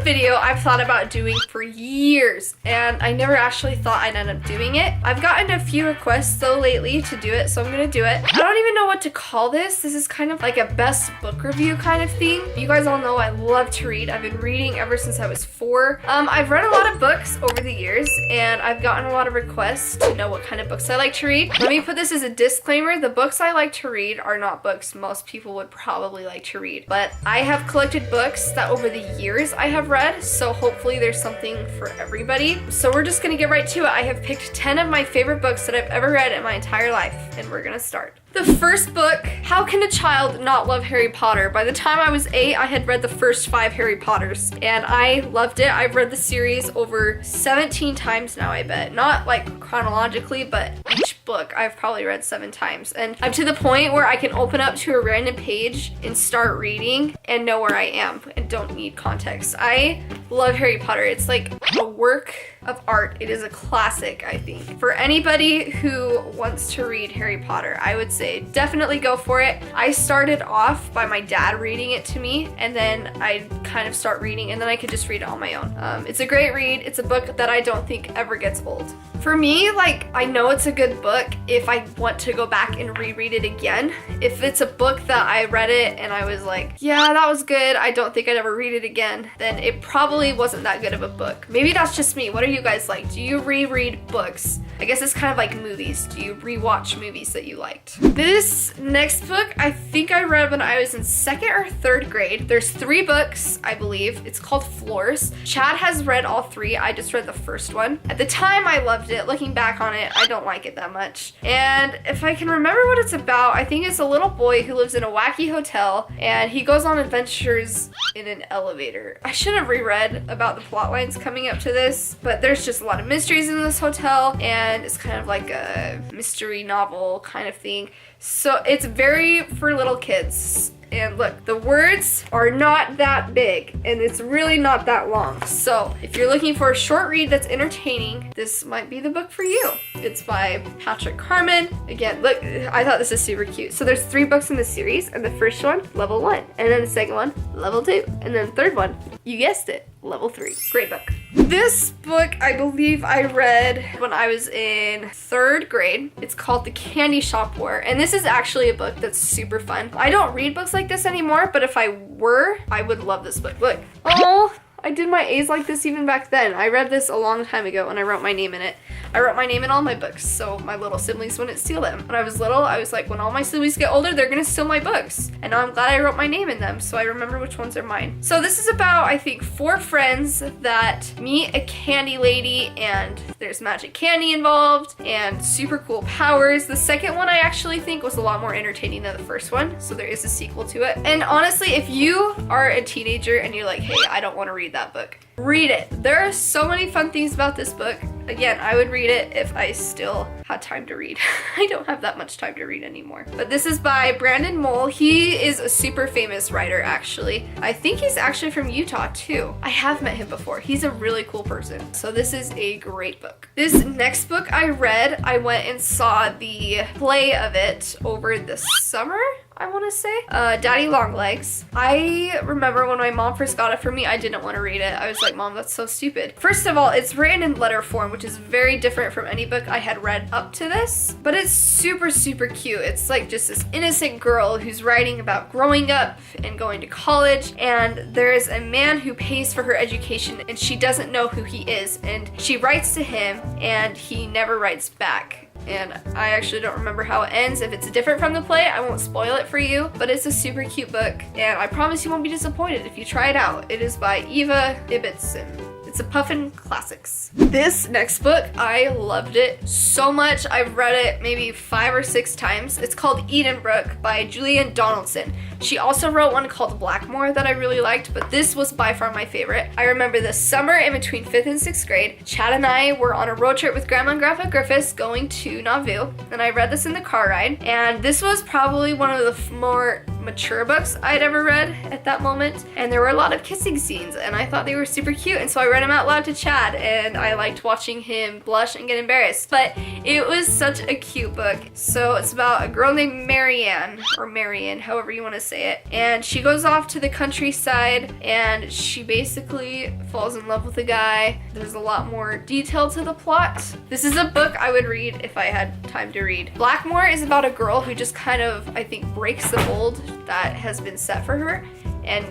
a video I've thought about doing for years, and I never actually thought I'd end up doing it. I've gotten a few requests though lately to do it, so I'm gonna do it. I don't even know what to call this. This is kind of like a best book review kind of thing. You guys all know I love to read. I've been reading ever since I was 4. I've read a lot of books over the years, and I've gotten a lot of requests to know what kind of books I like to read. Let me put this as a disclaimer. The books I like to read are not books most people would probably like to read, but I have collected books that over the years I have read, so hopefully there's something for everybody. So we're just gonna get right to it. I have picked 10 of my favorite books that I've ever read in my entire life, and we're gonna start. The first book, how can a child not love Harry Potter? By the time I was 8, I had read the first 5 Harry Potters, and I loved it. I've read the series over 17 times now, I bet. Not like chronologically, but each book I've probably read 7 times. And I'm to the point where I can open up to a random page and start reading and know where I am and don't need context. I love Harry Potter. It's like a work of art. It is a classic, I think. For anybody who wants to read Harry Potter, I would say definitely go for it. I started off by my dad reading it to me, and then I'd kind of start reading, and then I could just read it on my own. It's a great read. It's a book that I don't think ever gets old. For me, like, I know it's a good book if I want to go back and reread it again. If it's a book that I read it and I was like, yeah, that was good, I don't think I'd ever read it again, then it probably wasn't that good of a book. Maybe that's just me. What are you guys like? Do you reread books? I guess it's kind of like movies. Do you rewatch movies that you liked? This next book, I think I read when I was in 2nd or 3rd grade. There's 3 books, I believe. It's called Floors. Chad has read all 3. I just read the first one. At the time, I loved it. Looking back on it, I don't like it that much. And if I can remember what it's about, I think it's a little boy who lives in a wacky hotel, and he goes on adventures in an elevator. I should have reread about the plot lines coming up to this, but there's just a lot of mysteries in this hotel, and it's kind of like a mystery novel kind of thing. So it's very for little kids. And look, the words are not that big, and it's really not that long. So if you're looking for a short read that's entertaining, this might be the book for you. It's by Patrick Carmen. Again, look, I thought this is super cute. So there's 3 books in the series, and the first one, level 1. And then the second one, level 2. And then the third one, you guessed it, level 3. Great book. This book, I believe I read when I was in 3rd grade. It's called The Candy Shop War, and this is actually a book that's super fun. I don't read books like this anymore, but if I were, I would love this book. Look. Oh, I did my A's like this even back then. I read this a long time ago and I wrote my name in it. I wrote my name in all my books, so my little siblings wouldn't steal them. When I was little, I was like, when all my siblings get older, they're gonna steal my books. And now I'm glad I wrote my name in them, so I remember which ones are mine. So this is about, I think, 4 friends that meet a candy lady, and there's magic candy involved, and super cool powers. The second one I actually think was a lot more entertaining than the first one, so there is a sequel to it. And honestly, if you are a teenager and you're like, hey, I don't wanna read that book, read it. There are so many fun things about this book. Again, I would read it if I still had time to read. I don't have that much time to read anymore. But this is by Brandon Mole. He is a super famous writer, actually. I think he's actually from Utah, too. I have met him before. He's a really cool person. So this is a great book. This next book I read, I went and saw the play of it over the summer, I want to say. Daddy Longlegs. I remember when my mom first got it for me, I didn't want to read it. I was like, Mom, that's so stupid. First of all, it's written in letter form, which is very different from any book I had read up to this, but it's super, super cute. It's like just this innocent girl who's writing about growing up and going to college, and there's a man who pays for her education, and she doesn't know who he is, and she writes to him, and he never writes back. And I actually don't remember how it ends. If it's different from the play, I won't spoil it for you, but it's a super cute book, and I promise you won't be disappointed if you try it out. It is by Eva Ibbotson. It's a Puffin Classics. This next book, I loved it so much. I've read it maybe 5 or 6 times. It's called Edenbrook by Julian Donaldson. She also wrote one called Blackmore that I really liked, but this was by far my favorite. I remember this summer in between 5th and 6th grade, Chad and I were on a road trip with Grandma and Grandpa Griffiths going to Nauvoo, and I read this in the car ride, and this was probably one of the more mature books I'd ever read at that moment, and there were a lot of kissing scenes, and I thought they were super cute, and so I read them out loud to Chad, and I liked watching him blush and get embarrassed. But it was such a cute book. So it's about a girl named Marianne, or Marion, however you want to say it, and she goes off to the countryside, and she basically falls in love with a guy. There's a lot more detail to the plot. This is a book I would read if I had time to read. Blackmore is about a girl who just kind of, I think, breaks the mold that has been set for her, and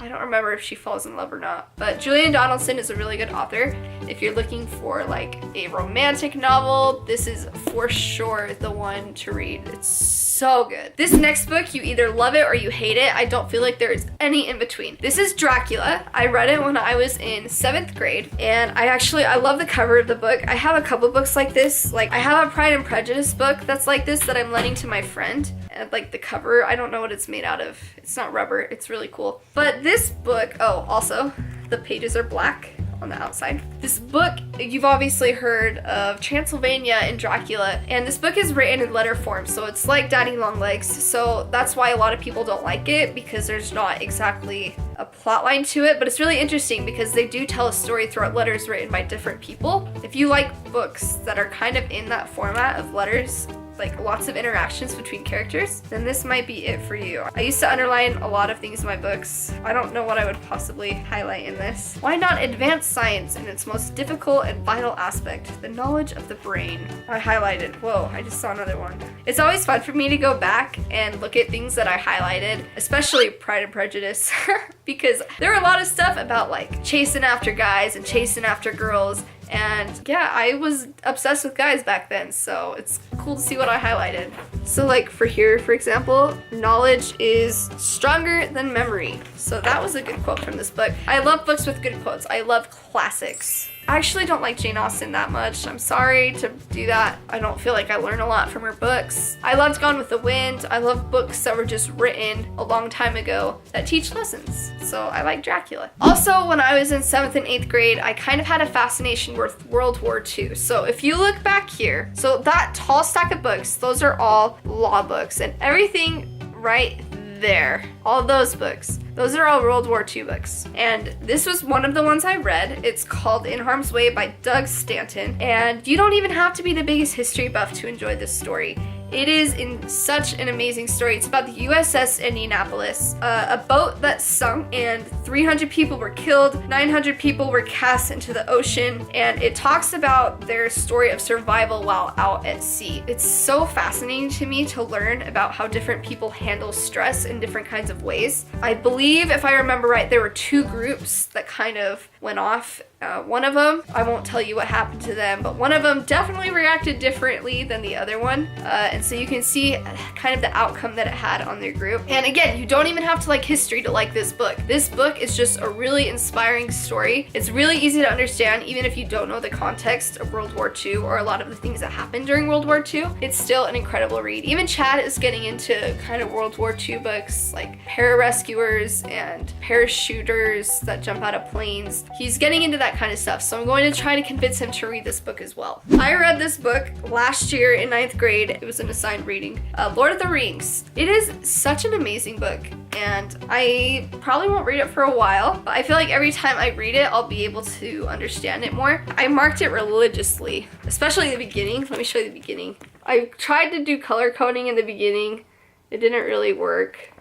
I don't remember if she falls in love or not. But Julian Donaldson is a really good author. If you're looking for like a romantic novel, this is for sure the one to read. It's so good. This next book, you either love it or you hate it. I don't feel like there's any in between. This is Dracula. I read it when I was in 7th grade, and I love the cover of the book. I have a couple books like this. Like, I have a Pride and Prejudice book that's like this that I'm lending to my friend. And like the cover, I don't know what it's made out of. It's not rubber. It's really cool. But this book, oh, also, the pages are black on the outside. This book, you've obviously heard of Transylvania and Dracula, and this book is written in letter form, so it's like Daddy Long Legs, so that's why a lot of people don't like it, because there's not exactly a plot line to it, but it's really interesting because they do tell a story throughout letters written by different people. If you like books that are kind of in that format of letters, like lots of interactions between characters, then this might be it for you. I used to underline a lot of things in my books. I don't know what I would possibly highlight in this. Why not advance science in its most difficult and vital aspect, the knowledge of the brain? I highlighted. Whoa, I just saw another one. It's always fun for me to go back and look at things that I highlighted, especially Pride and Prejudice, because there are a lot of stuff about like chasing after guys and chasing after girls. And yeah, I was obsessed with guys back then, so it's cool to see what I highlighted. So like for here, for example, knowledge is stronger than memory. So that was a good quote from this book. I love books with good quotes. I love classics. I actually don't like Jane Austen that much. I'm sorry to do that. I don't feel like I learn a lot from her books. I loved Gone with the Wind. I love books that were just written a long time ago that teach lessons. So I like Dracula. Also, when I was in 7th and 8th grade, I kind of had a fascination with World War II. So if you look back here, so that tall stack of books, those are all law books, and everything right there, all those books, those are all World War II books. And this was one of the ones I read. It's called In Harm's Way by Doug Stanton. And you don't even have to be the biggest history buff to enjoy this story. It is in such an amazing story. It's about the USS Indianapolis, a boat that sunk and 300 people were killed, 900 people were cast into the ocean, and it talks about their story of survival while out at sea. It's so fascinating to me to learn about how different people handle stress in different kinds of ways. I believe, if I remember right, there were 2 groups that kind of went off. One of them, I won't tell you what happened to them, but one of them definitely reacted differently than the other one. And so you can see kind of the outcome that it had on their group. And again, you don't even have to like history to like this book. This book is just a really inspiring story. It's really easy to understand, even if you don't know the context of World War II or a lot of the things that happened during World War II. It's still an incredible read. Even Chad is getting into kind of World War II books like pararescuers and parachuters that jump out of planes. He's getting into that kind of stuff, so I'm going to try to convince him to read this book as well. I read this book last year in 9th grade. It was an assigned reading. Lord of the Rings. It is such an amazing book, and I probably won't read it for a while, but I feel like every time I read it, I'll be able to understand it more. I marked it religiously, especially the beginning. Let me show you the beginning. I tried to do color coding in the beginning. It didn't really work.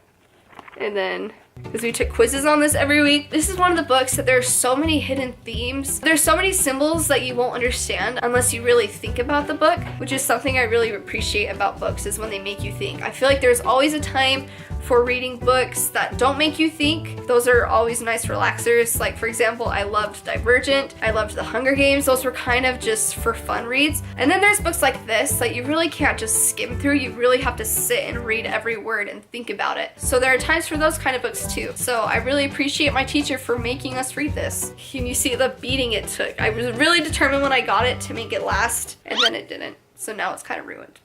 And then, because we took quizzes on this every week. This is one of the books that there's so many hidden themes. There's so many symbols that you won't understand unless you really think about the book, which is something I really appreciate about books, is when they make you think. I feel like there's always a time for reading books that don't make you think. Those are always nice relaxers. Like, for example, I loved Divergent. I loved The Hunger Games. Those were kind of just for fun reads. And then there's books like this that you really can't just skim through. You really have to sit and read every word and think about it. So there are times for those kind of books too. So I really appreciate my teacher for making us read this. Can you see the beating it took? I was really determined when I got it to make it last, and then it didn't. So now it's kind of ruined.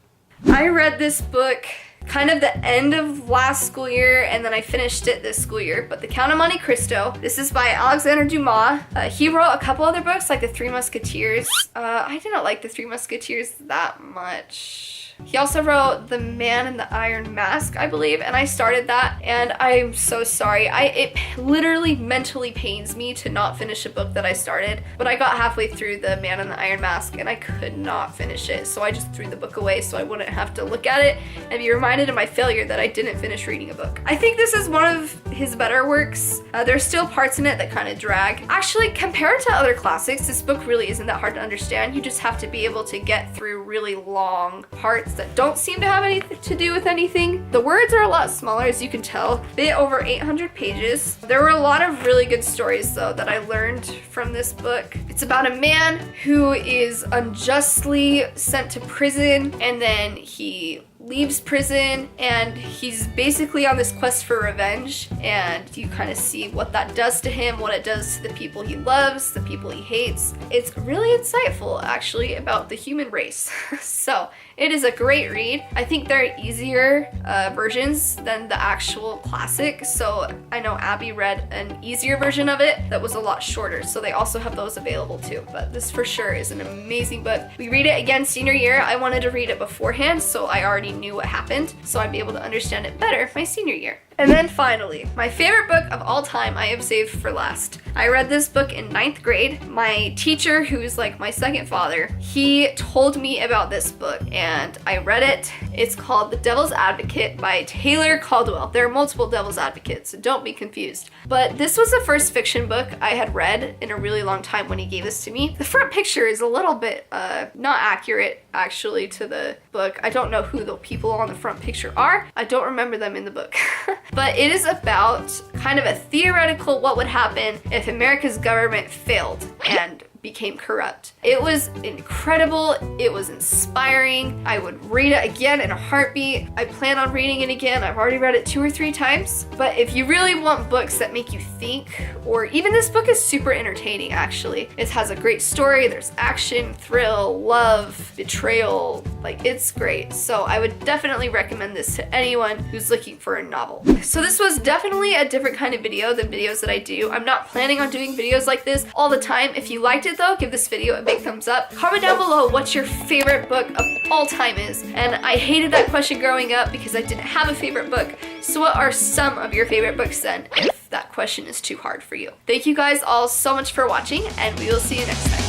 I read this book kind of the end of last school year, and then I finished it this school year. But The Count of Monte Cristo. This is by Alexander Dumas. He wrote a couple other books like The Three Musketeers. I didn't like The Three Musketeers that much. He also wrote The Man in the Iron Mask, I believe, and I started that, and I'm so sorry. It literally mentally pains me to not finish a book that I started, but I got halfway through The Man in the Iron Mask and I could not finish it, so I just threw the book away so I wouldn't have to look at it and be reminded of my failure that I didn't finish reading a book. I think this is one of his better works. There's still parts in it that kind of drag. Actually, compared to other classics, this book really isn't that hard to understand. You just have to be able to get through really long parts that don't seem to have anything to do with anything. The words are a lot smaller, as you can tell. Bit over 800 pages. There were a lot of really good stories though that I learned from this book. It's about a man who is unjustly sent to prison, and then he leaves prison and he's basically on this quest for revenge, and you kind of see what that does to him, what it does to the people he loves, the people he hates. It's really insightful actually about the human race. So it is a great read. I think there are easier versions than the actual classic. So I know Abby read an easier version of it that was a lot shorter. So they also have those available too. But this for sure is an amazing book. We read it again senior year. I wanted to read it beforehand so I already knew what happened, so I'd be able to understand it better my senior year. And then finally, my favorite book of all time I have saved for last. I read this book in 9th grade. My teacher, who's like my second father, he told me about this book and I read it. It's called The Devil's Advocate by Taylor Caldwell. There are multiple Devil's Advocates, so don't be confused. But this was the first fiction book I had read in a really long time when he gave this to me. The front picture is a little bit not accurate actually to the book. I don't know who the people on the front picture are. I don't remember them in the book. But it is about kind of a theoretical what would happen if America's government failed and became corrupt. It was incredible. It was inspiring. I would read it again in a heartbeat. I plan on reading it again. I've already read it 2 or 3 times. But if you really want books that make you think, or even this book is super entertaining actually. It has a great story. There's action, thrill, love, betrayal. Like, it's great. So I would definitely recommend this to anyone who's looking for a novel. So this was definitely a different kind of video than videos that I do. I'm not planning on doing videos like this all the time. If you liked it though, give this video a big thumbs up. Comment down below what your favorite book of all time is. And I hated that question growing up because I didn't have a favorite book. So what are some of your favorite books then, if that question is too hard for you? Thank you guys all so much for watching, and we will see you next time.